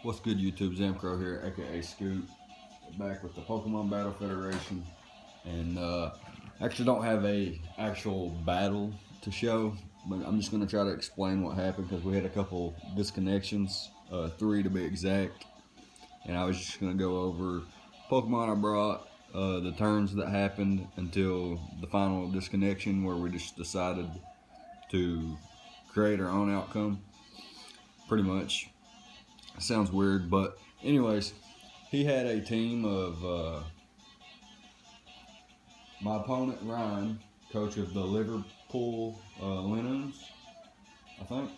What's good, YouTube? Zamcro here, aka Scoot, back with the Pokemon Battle Federation, and actually don't have a actual battle to show, but I'm just gonna try to explain what happened because we had a couple disconnections, 3 to be exact, and I was just gonna go over Pokemon I brought, the turns that happened until the final disconnection where we just decided to create our own outcome, pretty much. Sounds weird, but anyways, he had a team of my opponent Ryan, coach of the Liverpool Linoones, I think.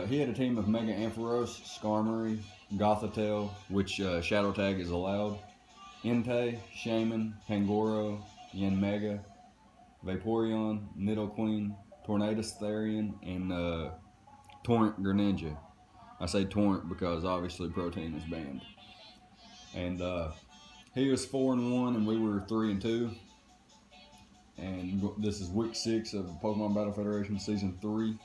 He had a team of Mega Ampharos, Skarmory, Gothitelle, which Shadow Tag is allowed, Entei, Shaman, Pangoro, Yanmega, Vaporeon, Nidoqueen, Tornadus Therian, and Torrent Greninja. I say Torrent because obviously Protein is banned. And he was 4-1 and we were 3-2. And this is week 6 of Pokemon Battle Federation Season 3.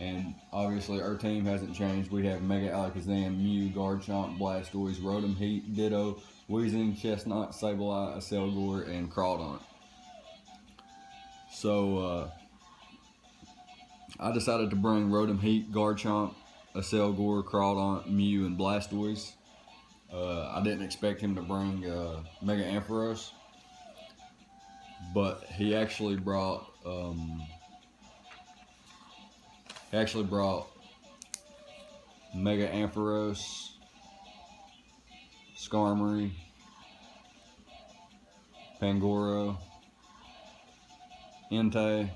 And obviously our team hasn't changed. We have Mega Alakazam, Mew, Garchomp, Blastoise, Rotom, Heat, Ditto, Weezing, Chestnut, Sableye, Acelgor, and Crawdaunt. So I decided to bring Rotom, Heat, Garchomp, Acelgor, Crawdaunt, Mew, and Blastoise. I didn't expect him to bring Mega Ampharos, but he actually brought Mega Ampharos, Skarmory, Pangoro, Entei,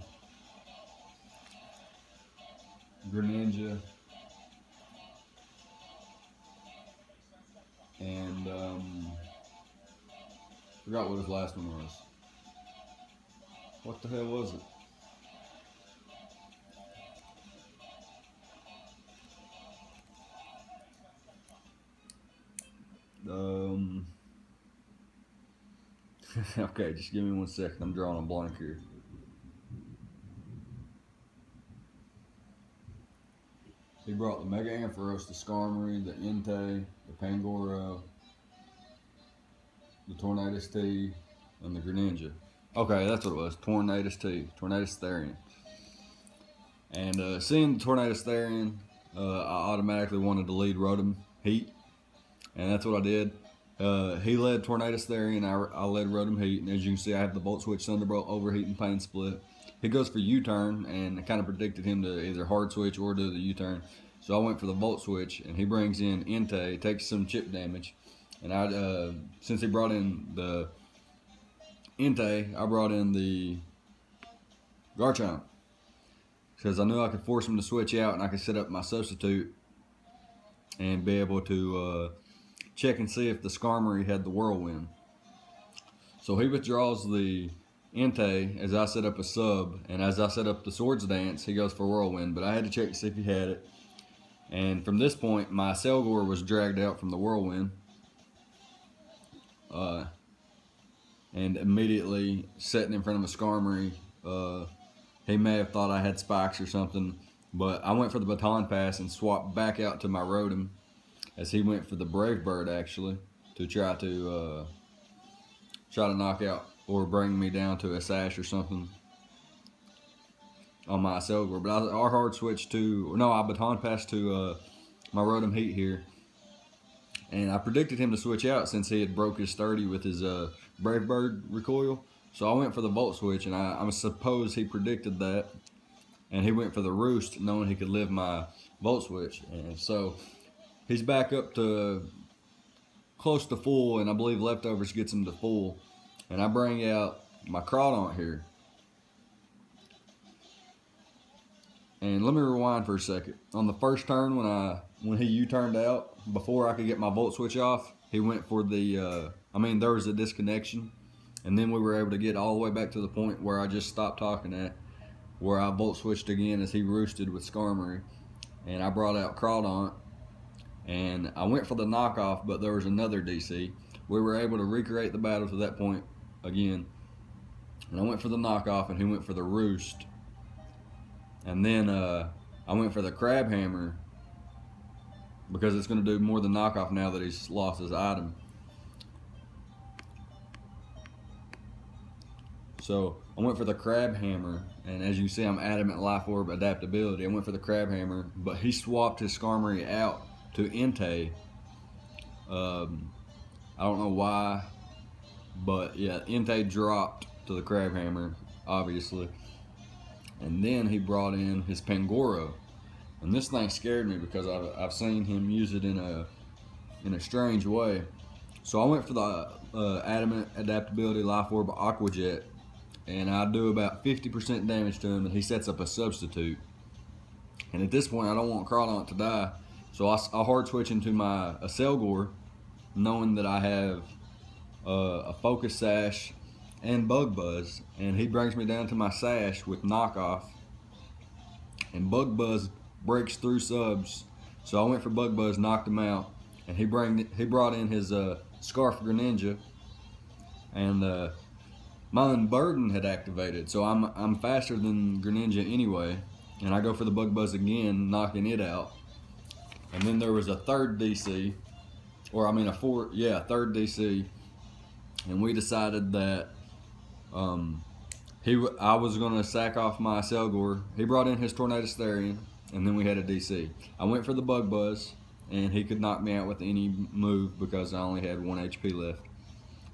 Greninja, and forgot what his last one was. What the hell was it? Okay, just give me 1 second. I'm drawing a blank here. He brought the Mega Ampharos, the Skarmory, the Entei, the Pangoro, the Tornadus T, and the Greninja. Okay, that's what it was. Tornadus T, Tornadus Therian. And seeing the Tornadus Therian, I automatically wanted to lead Rotom Heat, and that's what I did. He led Tornadus Therian, I led Rotom Heat, and as you can see, I have the Volt Switch, Thunderbolt, Overheat, and Pain Split. He goes for U-turn, and I kind of predicted him to either hard switch or do the U-turn. So I went for the Volt Switch, and he brings in Entei, takes some chip damage. And I, since he brought in the Entei, I brought in the Garchomp, because I knew I could force him to switch out, and I could set up my substitute and be able to check and see if the Skarmory had the Whirlwind. So he withdraws the Entei as I set up a sub, and as I set up the Swords Dance, he goes for Whirlwind, but I had to check to see if he had it. And from this point, my Acelgor was dragged out from the Whirlwind, and immediately sitting in front of a Skarmory. He may have thought I had spikes or something, but I went for the Baton Pass and swapped back out to my Rotom, as he went for the Brave Bird actually to try to knock out or bring me down to a sash or something on my Acelgor. But I hard switched to, no, I Baton Passed to my Rotom Heat here, and I predicted him to switch out since he had broke his 30 with his Brave Bird recoil. So I went for the Volt Switch, and I suppose he predicted that, and he went for the Roost knowing he could live my Volt Switch. And so he's back up to close to full, and I believe leftovers gets him to full. And I bring out my Crawdaunt here. And let me rewind for a second. On the first turn, when he U-turned out, before I could get my Volt Switch off, he went for the, there was a disconnection. And then we were able to get all the way back to the point where I just stopped talking at, where I Volt Switched again as he roosted with Skarmory. And I brought out Crawdaunt, and I went for the knockoff, but there was another DC. We were able to recreate the battle to that point again. And I went for the knockoff, and he went for the Roost. And then I went for the Crab Hammer, because it's going to do more than knockoff now that he's lost his item. So I went for the crab hammer, and as you see, I'm adamant life orb adaptability. I went for the crab hammer, but he swapped his Skarmory out to Entei. I don't know why, but yeah, Entei dropped to the crab hammer, obviously. And then he brought in his Pangoro. And this thing scared me because I've seen him use it in a strange way. So I went for the Adamant Adaptability Life Orb Aqua Jet, and I do about 50% damage to him, and he sets up a substitute. And at this point, I don't want Crawdaunt to die, so I hard switch into my Acelgor, knowing that I have a Focus Sash and Bug Buzz, and he brings me down to my Sash with Knockoff, and Bug Buzz breaks through subs, so I went for Bug Buzz, knocked him out, and he brought in his Scarf Greninja, and my Unburden had activated, so I'm faster than Greninja anyway, and I go for the Bug Buzz again, knocking it out. And then there was a third DC, or I mean third DC, and we decided that I was gonna sack off my Acelgor. He brought in his Tornadus Therian, and then we had a DC. I went for the Bug Buzz, and he could knock me out with any move because I only had 1 HP left.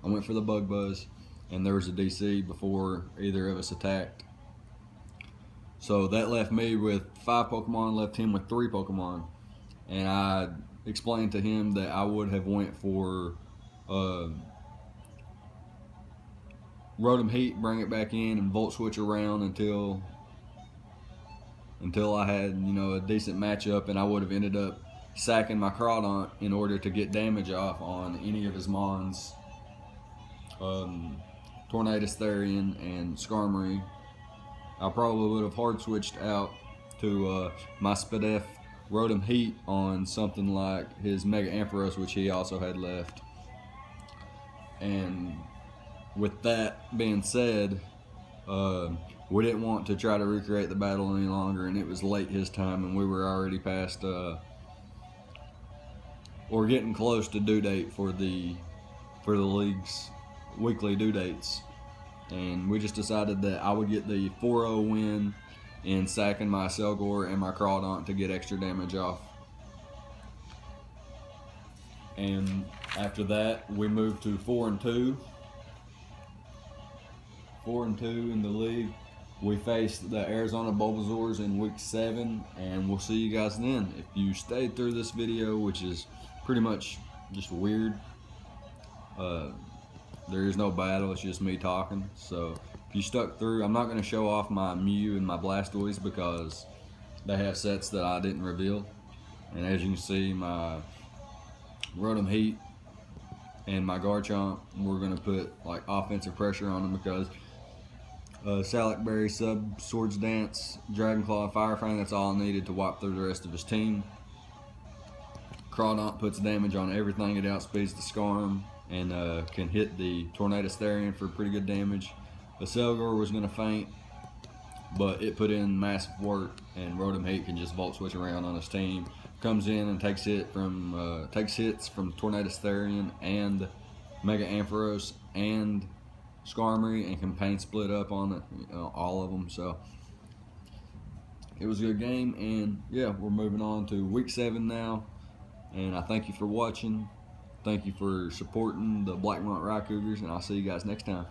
I went for the Bug Buzz, and there was a DC before either of us attacked. So that left me with 5 Pokemon, left him with 3 Pokemon. And I explained to him that I would have went for Rotom Heat, bring it back in, and Volt Switch around until I had, a decent matchup, and I would have ended up sacking my Crawdaunt in order to get damage off on any of his Mons, Tornadus Therian and Skarmory. I probably would have hard switched out to my Spadef Rotom Heat on something like his Mega Ampharos, which he also had left. And with that being said, we didn't want to try to recreate the battle any longer, and it was late his time, and we were already past or getting close to due date for the league's weekly due dates. And we just decided that I would get the 4-0 win in sacking my Acelgor and my Crawdaunt to get extra damage off. And after that, we moved to 4-2. 4-2 in the league. We faced the Arizona Bulbasaurs in week 7, and we'll see you guys then. If you stayed through this video, which is pretty much just weird, there is no battle, it's just me talking. So if you stuck through, I'm not going to show off my Mew and my Blastoise because they have sets that I didn't reveal. And as you can see, my Rotom Heat and my Garchomp, we're going to put like offensive pressure on them because Salak Berry, Sub, Swords Dance, Dragon Claw, Fire Fang, that's all needed to wipe through the rest of his team. Crawdaunt puts damage on everything, it outspeeds the Skarm, and can hit the Tornadus Therian for pretty good damage. The Acelgor was going to faint, but it put in massive work, and Rotom Heat can just Volt Switch around on his team. Comes in and takes hits from Tornadus Therian and Mega Ampharos and Skarmory, and can pain split up on it, all of them. So it was a good game, and yeah, we're moving on to week 7 now. And I thank you for watching. Thank you for supporting the Blackmont Raikougars, and I'll see you guys next time.